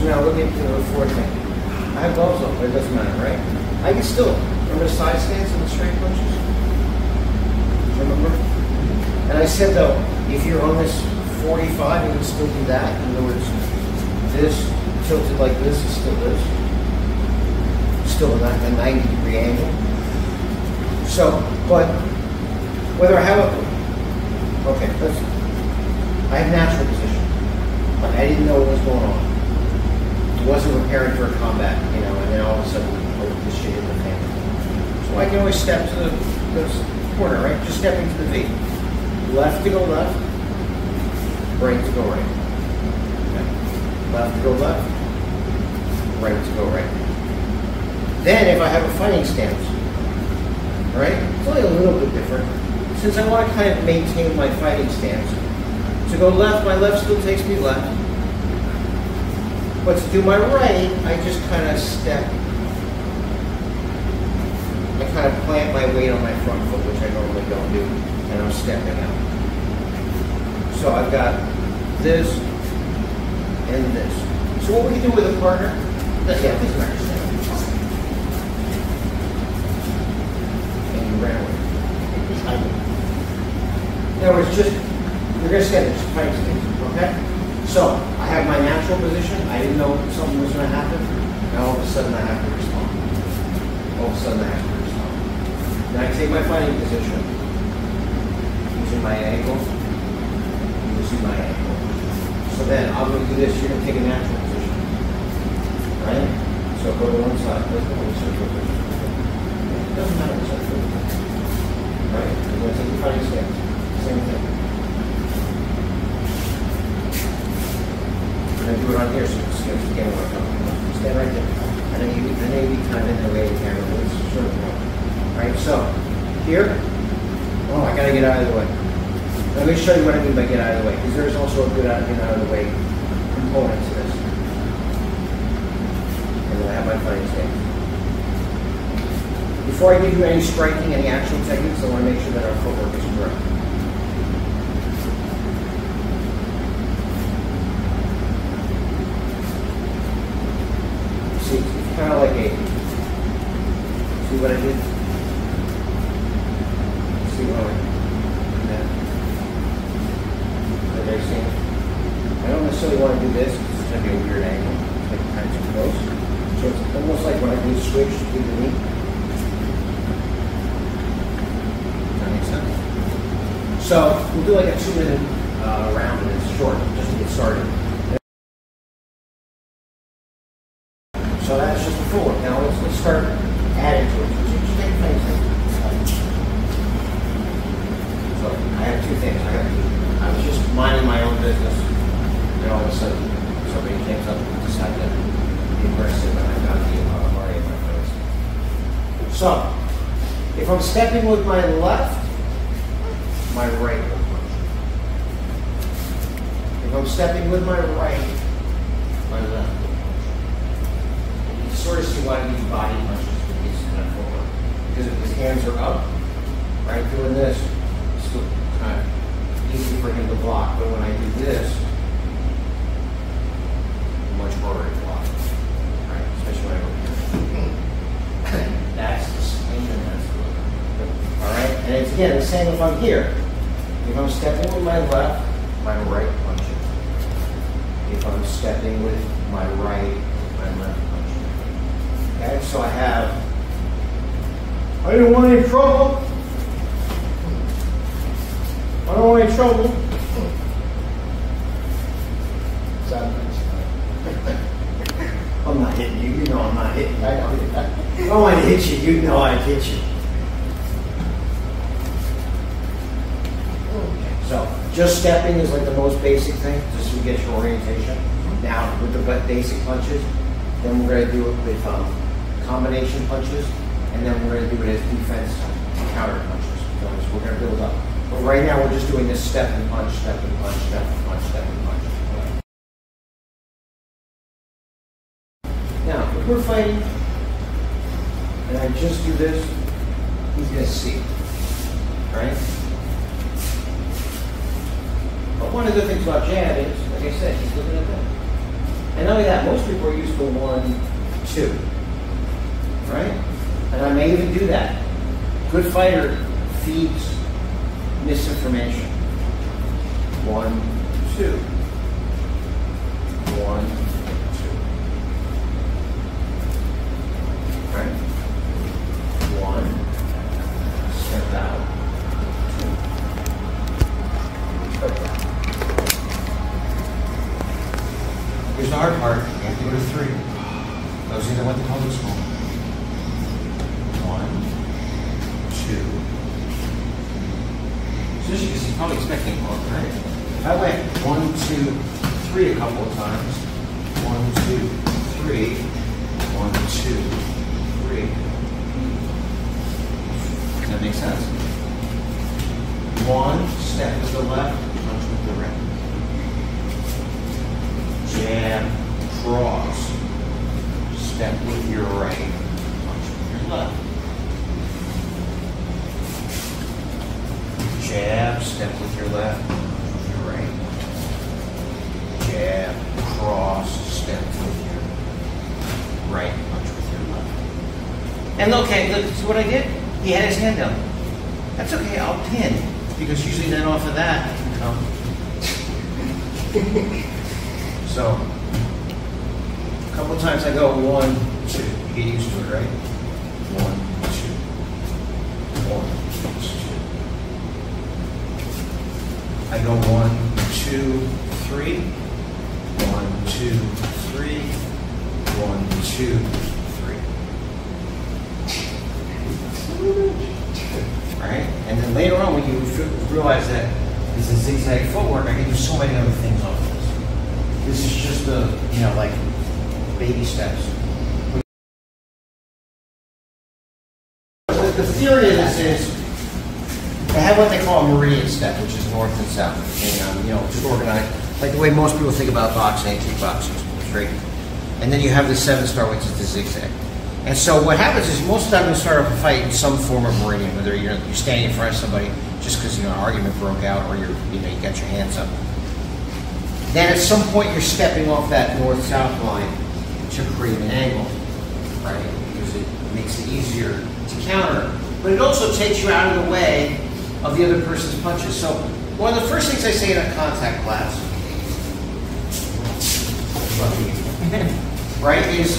So now look into the fourth thing. I have gloves on, but it doesn't matter, right? I can still, remember the side stance and the straight punches? Remember? And I said though, if you're on this 45, you can still do that. In other words, this tilted like this is still this. Still a 90-degree angle. So, but whether I have a, okay, I have natural position. But I didn't know what was going on. I wasn't preparing for a combat, you know, and then all of a sudden, oh, this shit hit the fan. So I can always step to the corner, right? Just stepping to the V. Left to go left, right to go right. Okay. Left to go left, right to go right. Then if I have a fighting stance, right? It's only a little bit different. Since I want to kind of maintain my fighting stance, to go left, my left still takes me left. But to do my right, I just kind of step. I kind of plant my weight on my front foot, which I normally don't do, and I'm stepping out. So I've got this and this. So what we can do with a partner, yeah, this is nice. And you ran away. In other words, just, you're going to stand there, just fighting stance, okay? So, I have my natural position. I didn't know something was going to happen. Now all of a sudden I have to respond. All of a sudden I have to respond. Then I take my fighting position, using my ankle, using my ankle. So then I'm going to do this. You're going to take a natural position. Right? So go to one side. Let's go to the circle. It doesn't matter which side. Right? You're going to take the fighting stance. Same thing. I'm going to do it on here so you can see again what I'm talking about. Stand right there. And then you be kind of in the way of the camera, but it's sort of wrong. Alright, so here. Oh, I got to get out of the way. Let me show you what I mean by get out of the way, because there's also a good get out of the way component to this. And then I have my fighting stance. Before I give you any striking, any actual techniques, I want to make sure that our footwork is correct. See, it's kind of like a, see what I did? See what I did? Like I saying, I don't necessarily want to do this because it's going to be a weird angle. It's like kind of too close. So it's almost like when I do switch to the knee. So we'll do like a 2-minute round, and it's short, just to get started. So that's just the footwork. Now let's start adding to it. So I have two things. I was just minding my own business, and all of a sudden somebody came up and decided to be aggressive, and I got the Mario in my face. So if I'm stepping with my left, my right will punch. If I'm stepping with my right, my left will punch. You can sort of see why I use body punches with these kind of footwork. Because if his hands are up, right, doing this, it's still kind of easy for him to block. But when I do this, much harder to block. Right? Especially when I go here. That's the swing and that's the look. Alright? And it's again the same if I'm here. If I'm stepping with my left, my right punches. If I'm stepping with my right, my left punches. Okay, so I have, I didn't want any trouble. I don't want any trouble. I'm not hitting you, you know I'm not hitting you. I don't want to hit you, you know I'd hit you. So, just stepping is like the most basic thing, just to get your orientation. Now, with the basic punches, then we're going to do it with combination punches, and then we're going to do it as defense counter punches. So we're going to build up. But right now, we're just doing this step and punch, step and punch, step and punch, step and punch. Now, if we're fighting, and I just do this, he's going to see, right? But one of the things about jab is, like I said, he's looking at that. And not only that, most people are used to 1, 2. Right? And I may even do that. Good fighter feeds misinformation. 1, 2. 1, 2. Right? 1. Step out. 2. Step out. Here's the hard part. You have to go to 3. Those things I went to public school. 1, 2. So as you can see, you're probably expecting more, right? If I went 1, 2, 3 a couple of times. 1, 2, 3. 1, 2, 3. Does that make sense? 1 step with the left, punch with the right. Jab, cross, step with your right, punch with your left. Jab, step with your left, punch with your right. Jab, cross, step with your right, punch with your left. And okay, look, see what I did? He had his hand up. That's okay, I'll pin, because usually then off of that, I can come. So, a couple times I go 1, 2. You get used to it, right? 1, 2. 1, 2. I go 1, 2, 3. 1, 2, 3. 1, 2, 3. Right? And then later on, when you realize that it's a zigzag footwork, I can do so many other things off of this. This is just the, like baby steps. The theory of this is they have what they call a meridian step, which is north and south. And, just organized, like the way most people think about boxing and kickboxing, right? And then you have the 7-star, which is the zigzag. And so what happens is most of the time you start off a fight in some form of meridian, whether you're standing in front of somebody just because an argument broke out, or you got your hands up. Then at some point you're stepping off that north-south line to create an angle, right? Because it makes it easier to counter. But it also takes you out of the way of the other person's punches. So one of the first things I say in a contact class, right, is,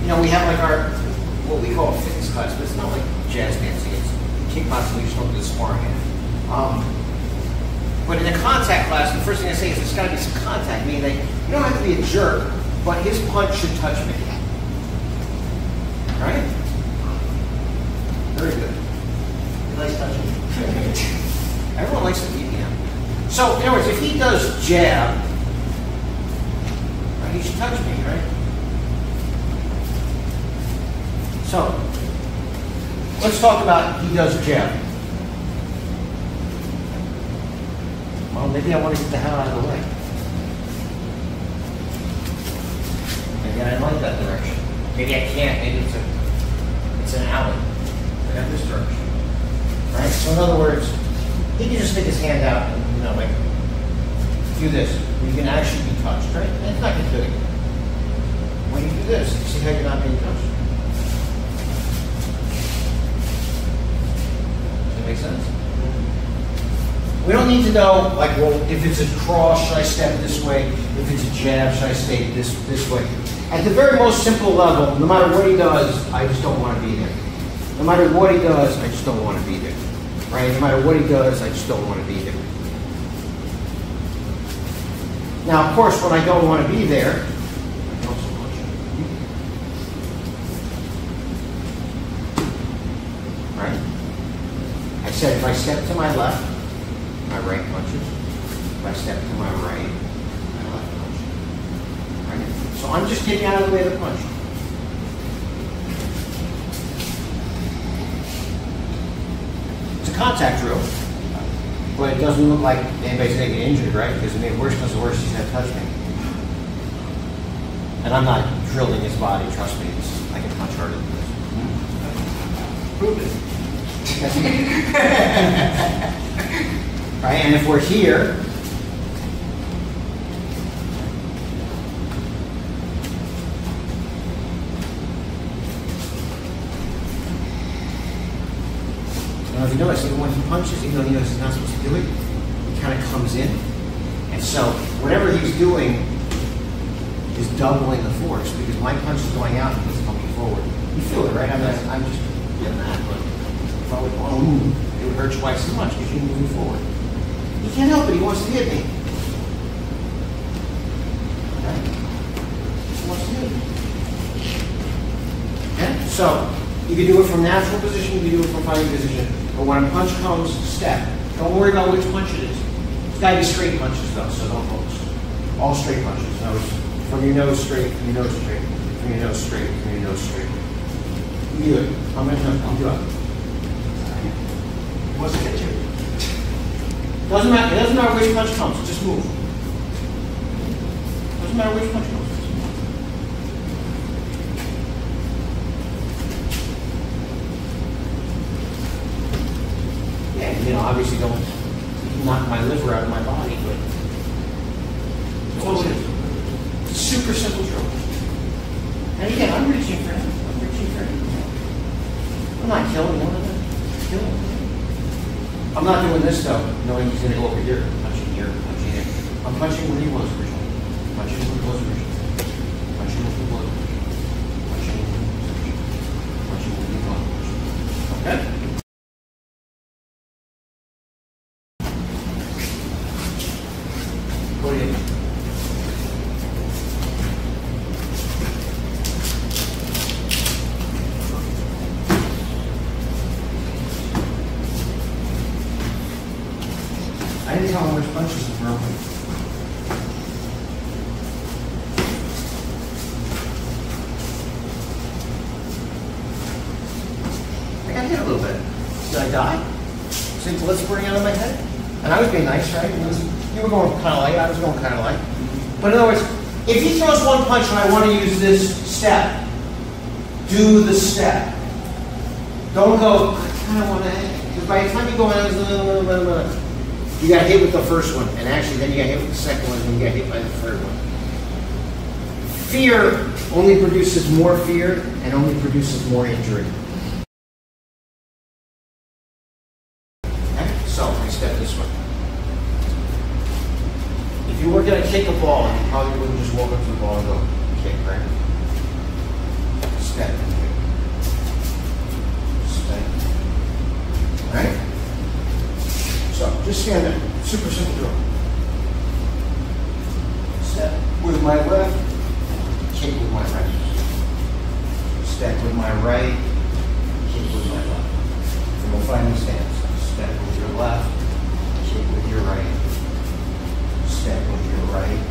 we have like our, what we call a fitness class, but it's not like jazz dancing. It's kickboxing, we just don't do the sparring. But in a contact class, the first thing I say is there's got to be some contact, meaning that you don't have to be a jerk, but his punch should touch me. Right? Very good. He likes touching me. Everyone likes to beat him. So, in other words, if he does jab, right, he should touch me, right? So, let's talk about he does jab. Well, maybe I want to get the hell out of the way. Maybe I don't like that direction. Maybe I can't. Maybe it's an alley. I got this direction. Right? So in other words, he can just stick his hand out and, like, do this. You can actually be touched, right? And it's not going to do it. When you do this, you see how you're not being touched? Does that make sense? We don't need to know, like, well, if it's a cross, should I step this way? If it's a jab, should I stay this way? At the very most simple level, no matter what he does, I just don't want to be there. No matter what he does, I just don't want to be there. Right? No matter what he does, I just don't want to be there. Now, of course, when I don't want to be there, I don't so much. Right? I said if I step to my left, my right punches. If I step to my right, my left punch. Right? So I'm just getting out of the way of the punch. It's a contact drill, but it doesn't look like anybody's going to get injured, right? Because worst comes to worst, he's going to touch me. And I'm not drilling his body, trust me. I can punch harder than this. Prove it. Right? And if we're here, you notice, even when he punches, even though he knows he's not supposed to do it, he kind of comes in. And so whatever he's doing is doubling the force because my punch is going out and he's coming forward. You feel it, right? I'm just getting that, but if I would move, it would hurt twice as much because you're moving forward. He can't help it, he wants to hit me. Okay? He wants to hit me. Okay? So, you can do it from natural position, you can do it from fighting position. But when a punch comes, step. Don't worry about which punch it is. It's got to be straight punches though, so don't focus. All straight punches. Nose. From your nose straight, from your nose straight, from your nose straight, from your nose straight. You do it. I'm going to do it. He wants to get you. Doesn't matter. It doesn't matter which punch comes. Just move. Doesn't matter which punch comes. Yeah, you know, obviously don't knock my liver out of my body, but it's all it is. It's a super simple drill. And again, I'm reaching for him. I'm reaching for him. I'm not killing him. I'm not killing him. I'm not doing this though, knowing he's going to go over here, punching here, punching here. I'm punching where he was originally. Punching where he was originally. Punching where he was originally. Punching where he was originally. Punching where he was originally. Okay? Go ahead. I didn't tell him which punches are broken. I got hit a little bit. Did I die? Since blood spurting out of my head? And I was being nice, right? You were going kind of light, I was going kind of light. But in other words, if he throws one punch and I want to use this step, do the step. Don't go, I kind of want to, because by the time you go out, you got hit with the first one, and actually then you got hit with the second one, and then you got hit by the third one. Fear only produces more fear and only produces more injury. Okay? So, I step this way. If you were going to kick a ball, you probably wouldn't just walk up to the ball and go, kick, right? Step and kick. Step. Alright? So, just stand there. Super simple drill. Step with my left, kick with my right. Step with my right, kick with my left. And we'll find the stance. Step with your left, kick with your right. Step with your right,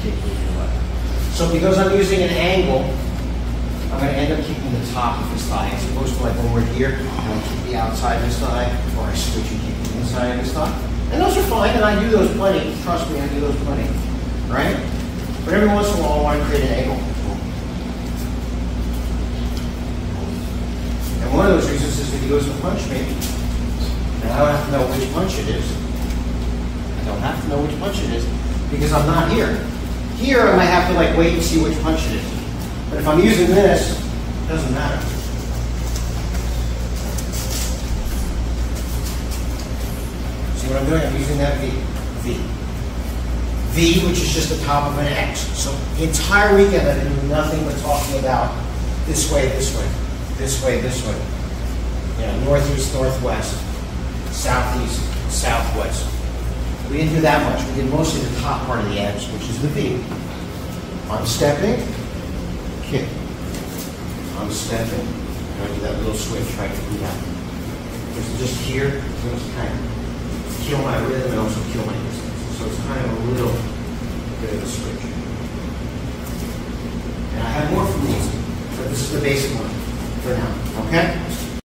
kick with your left. So because I'm using an angle, I'm going to end up kicking the top of his thigh as opposed to like when we're here, I don't kick the outside of his thigh, or I switch and kick the inside of his thigh. And those are fine, and I do those plenty. Trust me, I do those plenty. Right? But every once in a while, I want to create an angle. And one of those reasons is that he goes to punch me, and I don't have to know which punch it is. I don't have to know which punch it is because I'm not here. Here, I might have to like wait and see which punch it is. But if I'm using this, it doesn't matter. See what I'm doing? I'm using that V. V. V, which is just the top of an X. So the entire weekend I've been doing nothing but talking about this way, this way, this way, this way. You know, northeast, northwest, southeast, southwest. We didn't do that much. We did mostly the top part of the abs, which is the V. I'm stepping, kick. I'm stepping, and I do that little switch right to the down. Just here, just kind of kill my rhythm and also kill my distance. So it's kind of a little bit of a switch. And I have more from these, but this is the basic one for now, okay?